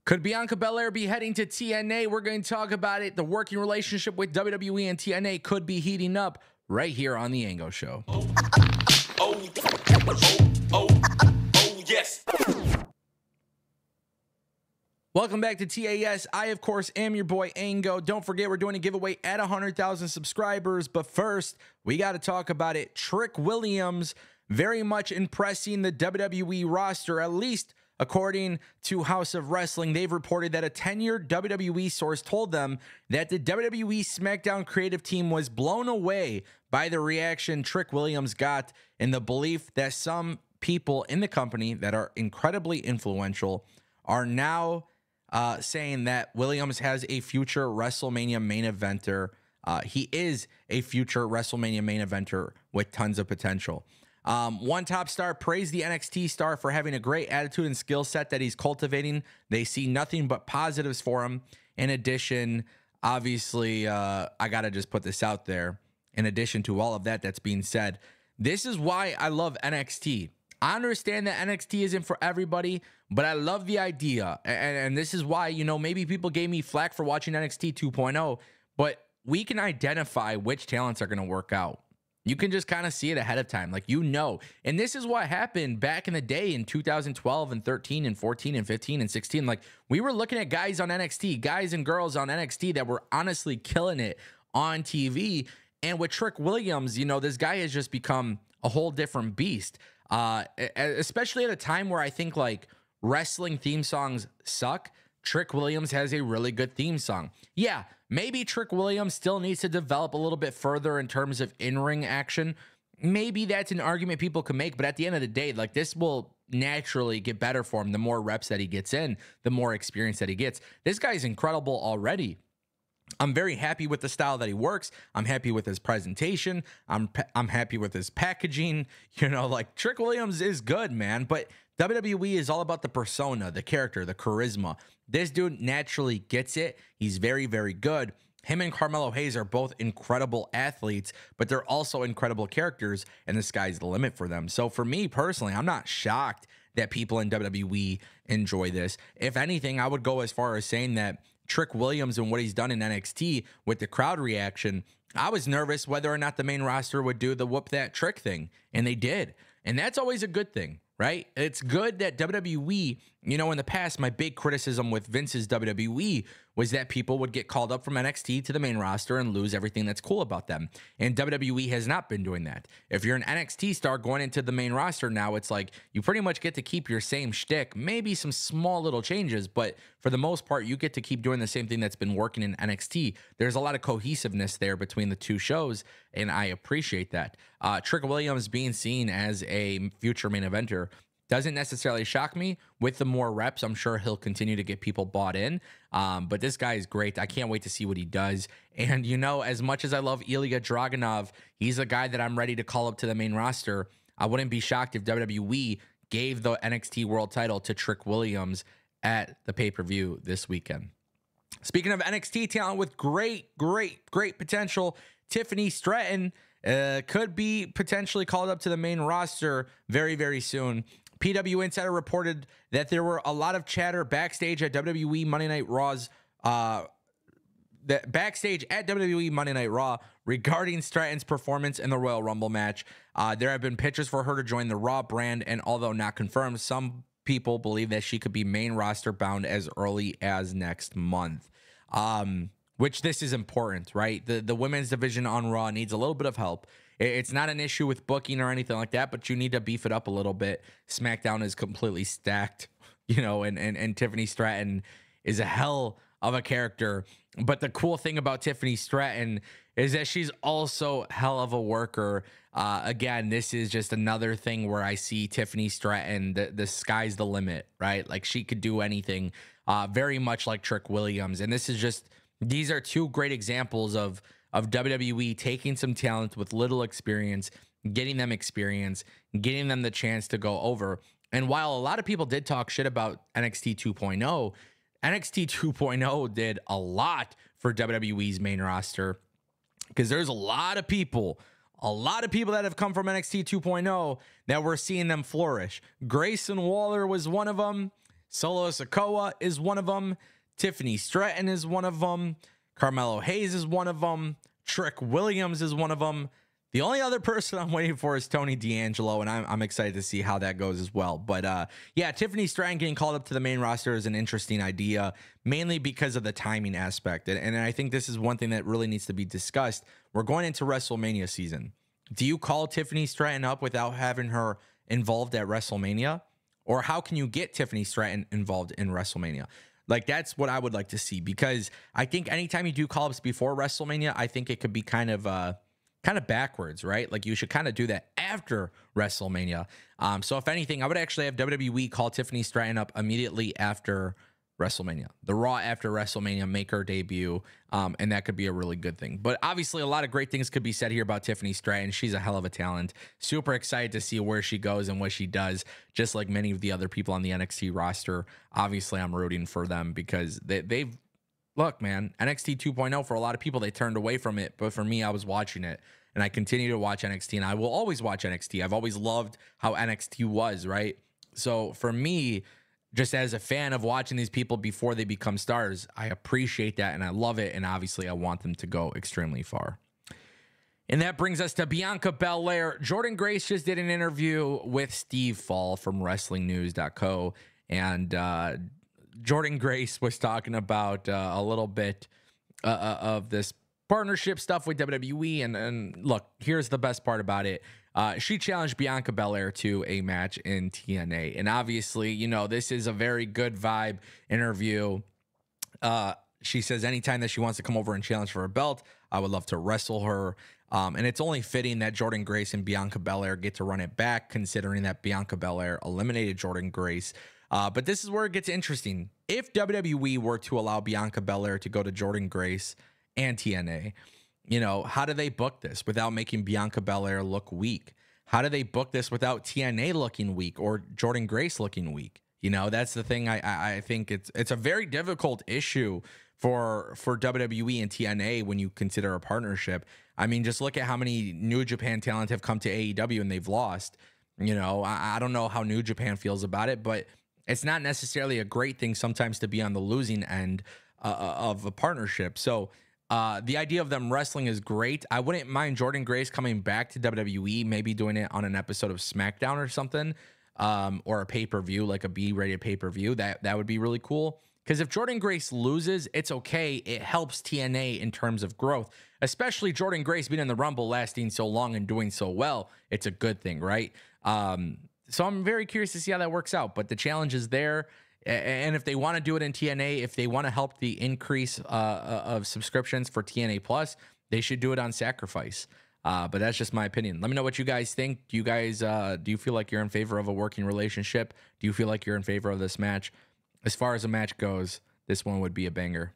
Could Bianca Belair be heading to TNA? We're going to talk about it. The working relationship with WWE and TNA could be heating up right here on the Ango Show. Oh, yes. Welcome back to TAS. I, of course, am your boy Ango. Don't forget, we're doing a giveaway at 100,000 subscribers. But first, we got to talk about it. Trick Williams very much impressing the WWE roster, at least according to House of Wrestling. They've reported that a tenured WWE source told them that the WWE SmackDown creative team was blown away by the reaction Trick Williams got, and the belief that some people in the company that are incredibly influential are now saying that Williams has a future WrestleMania main eventer. He is a future WrestleMania main eventer with tons of potential. One top star praised the NXT star for having a great attitude and skill set that he's cultivating. They see nothing but positives for him. In addition, obviously, I got to just put this out there. In addition to all of that that's being said, this is why I love NXT. I understand that NXT isn't for everybody, but I love the idea. And this is why, you know, maybe people gave me flack for watching NXT 2.0, but we can identify which talents are going to work out. You can just kind of see it ahead of time, like, you know. And this is what happened back in the day in 2012 and 13 and 14 and 15 and 16. Like, we were looking at guys on NXT, guys and girls on NXT that were honestly killing it on TV. And with Trick Williams, you know, this guy has just become a whole different beast, especially at a time where I think, like, wrestling theme songs suck. Trick Williams has a really good theme song. Yeah, maybe Trick Williams still needs to develop a little bit further in terms of in-ring action. Maybe that's an argument people can make, but at the end of the day, like, this will naturally get better for him. The more reps that he gets in, the more experience that he gets. This guy's incredible already. I'm very happy with the style that he works. I'm happy with his presentation. I'm happy with his packaging. You know, like, Trick Williams is good, man, but WWE is all about the persona, the character, the charisma. This dude naturally gets it. He's very, very good. Him and Carmelo Hayes are both incredible athletes, but they're also incredible characters, and the sky's the limit for them. So for me personally, I'm not shocked that people in WWE enjoy this. If anything, I would go as far as saying that Trick Williams and what he's done in NXT with the crowd reaction, I was nervous whether or not the main roster would do the whoop that trick thing, and they did. And that's always a good thing, right? It's good that WWE, you know, in the past, my big criticism with Vince's WWE was that people would get called up from NXT to the main roster and lose everything that's cool about them. And WWE has not been doing that. If you're an NXT star going into the main roster now, it's like you pretty much get to keep your same shtick, maybe some small little changes, but for the most part, you get to keep doing the same thing that's been working in NXT. There's a lot of cohesiveness there between the two shows, and I appreciate that. Trick Williams being seen as a future main eventer doesn't necessarily shock me. With the more reps, I'm sure he'll continue to get people bought in. But this guy is great. I can't wait to see what he does. And, you know, as much as I love Ilya Dragunov, he's a guy that I'm ready to call up to the main roster. I wouldn't be shocked if WWE gave the NXT World title to Trick Williams at the pay-per-view this weekend. Speaking of NXT talent with great potential, Tiffany Stratton could be potentially called up to the main roster very, very soon. PW Insider reported that there were a lot of chatter backstage at WWE Monday Night Raw's regarding Stratton's performance in the Royal Rumble match. There have been pitches for her to join the Raw brand, and although not confirmed, some people believe that she could be main roster bound as early as next month. Which this is important, right? The women's division on Raw needs a little bit of help. It's not an issue with booking or anything like that, but you need to beef it up a little bit. SmackDown is completely stacked, you know, and Tiffany Stratton is a hell of a character. But the cool thing about Tiffany Stratton is that she's also hell of a worker. Again, this is just another thing where I see Tiffany Stratton, the sky's the limit, right? Like, she could do anything, very much like Trick Williams. And this is just, these are two great examples of WWE taking some talent with little experience, getting them experience, getting them the chance to go over. And while a lot of people did talk shit about NXT 2.0, NXT 2.0 did a lot for WWE's main roster, because there's a lot of people that have come from NXT 2.0 that we're seeing them flourish. Grayson Waller was one of them. Solo Sikoa is one of them. Tiffany Stratton is one of them. Carmelo Hayes is one of them. Trick Williams is one of them. The only other person I'm waiting for is Tony D'Angelo, and I'm excited to see how that goes as well. But yeah, Tiffany Stratton getting called up to the main roster is an interesting idea, mainly because of the timing aspect. And I think this is one thing that really needs to be discussed. We're going into WrestleMania season. Do you call Tiffany Stratton up without having her involved at WrestleMania? Or how can you get Tiffany Stratton involved in WrestleMania? Like, that's what I would like to see, because I think anytime you do call-ups before WrestleMania, I think it could be kind of backwards, right? Like, you should kind of do that after WrestleMania. So if anything, I would actually have WWE call Tiffany Stratton up immediately after WrestleMania. The Raw after WrestleMania, make her debut, and that could be a really good thing. But obviously, a lot of great things could be said here about Tiffany Stratton. She's a hell of a talent. Super excited to see where she goes and what she does, just like many of the other people on the NXT roster. Obviously, I'm rooting for them because they've... Look, man, NXT 2.0, for a lot of people, they turned away from it. But for me, I was watching it, and I continue to watch NXT, and I will always watch NXT. I've always loved how NXT was, right? So for me, just as a fan of watching these people before they become stars, I appreciate that and I love it. And obviously I want them to go extremely far. And that brings us to Bianca Belair. Jordynne Grace just did an interview with Steve Fall from WrestlingNews.co. And Jordynne Grace was talking about a little bit of this partnership stuff with WWE. And look, here's the best part about it. She challenged Bianca Belair to a match in TNA. And obviously, you know, this is a very good vibe interview. She says anytime that she wants to come over and challenge for a belt, I would love to wrestle her. And it's only fitting that Jordynne Grace and Bianca Belair get to run it back, considering that Bianca Belair eliminated Jordynne Grace. But this is where it gets interesting. If WWE were to allow Bianca Belair to go to Jordynne Grace and TNA, you know, how do they book this without making Bianca Belair look weak? How do they book this without TNA looking weak or Jordynne Grace looking weak? You know, that's the thing. I think it's a very difficult issue for WWE and TNA when you consider a partnership. I mean, just look at how many New Japan talent have come to AEW and they've lost. You know, I don't know how New Japan feels about it, but it's not necessarily a great thing sometimes to be on the losing end of a partnership. So the idea of them wrestling is great. I wouldn't mind Jordynne Grace coming back to WWE, maybe doing it on an episode of SmackDown or something, or a pay-per-view, like a B-rated pay-per-view. That would be really cool. Because if Jordynne Grace loses, it's okay. It helps TNA in terms of growth, especially Jordynne Grace being in the Rumble, lasting so long and doing so well. It's a good thing, right? So I'm very curious to see how that works out. But the challenge is there. And if they want to do it in TNA, if they want to help the increase of subscriptions for TNA Plus, they should do it on Sacrifice. But that's just my opinion. Let me know what you guys think. Do you guys do you feel like you're in favor of a working relationship? Do you feel like you're in favor of this match? As far as a match goes, this one would be a banger.